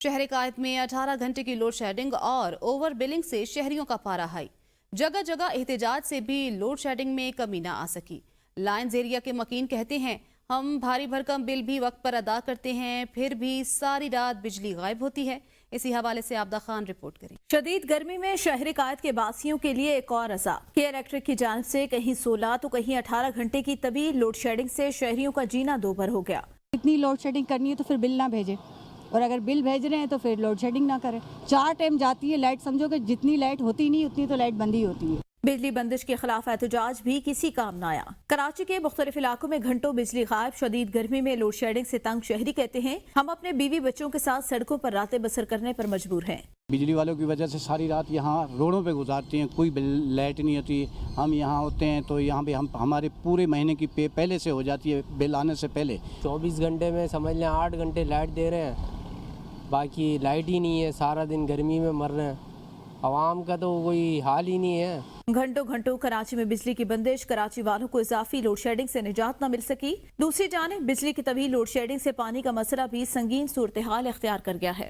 शहर कायद में 18 घंटे की लोड शेडिंग और ओवर बिलिंग से शहरियों का पारा हाई। जगह जगह एहतजाज से भी लोड शेडिंग में कमी न आ सकी। लायंस एरिया के मकीन कहते हैं, हम भारी भरकम बिल भी वक्त पर अदा करते हैं, फिर भी सारी रात बिजली गायब होती है। इसी हवाले से आबदा खान रिपोर्ट करें। शदीद गर्मी में शहर कायद के बासियों के लिए एक और अज़ाब कि इलेक्ट्रिक की जानिब से कहीं 16 तो कहीं 18 घंटे की तवील लोड शेडिंग से शहरियों का जीना दोभर हो गया। इतनी लोड शेडिंग करनी है तो फिर बिल ना भेजे, और अगर बिल भेज रहे हैं तो फिर लोड शेडिंग ना करें। 4 टाइम जाती है लाइट, समझो कि जितनी लाइट होती नहीं उतनी तो लाइट बंद ही होती है। बिजली बंदिश के खिलाफ एहतजाज भी किसी काम न आया। कराची के मुख्तलिफ इलाकों में घंटों बिजली गायब। शदीद गर्मी में लोड शेडिंग से तंग शहरी कहते हैं, हम अपने बीवी बच्चों के साथ सड़कों पर रातें बसर करने पर मजबूर हैं। बिजली वालों की वजह से सारी रात यहाँ रोडों पे गुजारते हैं, कोई लाइट नहीं होती। हम यहाँ होते हैं तो यहाँ पे हमारे पूरे महीने की पे पहले से हो जाती है, बिल आने से पहले। 24 घंटे में समझ लें 8 घंटे लाइट दे रहे हैं, बाकी लाइट ही नहीं है। सारा दिन गर्मी में मर रहे हैं। आवाम का तो कोई हाल ही नहीं है। घंटों घंटों कराची में बिजली की बंदिश, कराची वालों को इजाफी लोड शेडिंग से निजात न मिल सकी। दूसरी जानिब बिजली की तवील लोड शेडिंग से पानी का मसला भी संगीन सूरत हाल इख्तियार कर गया है।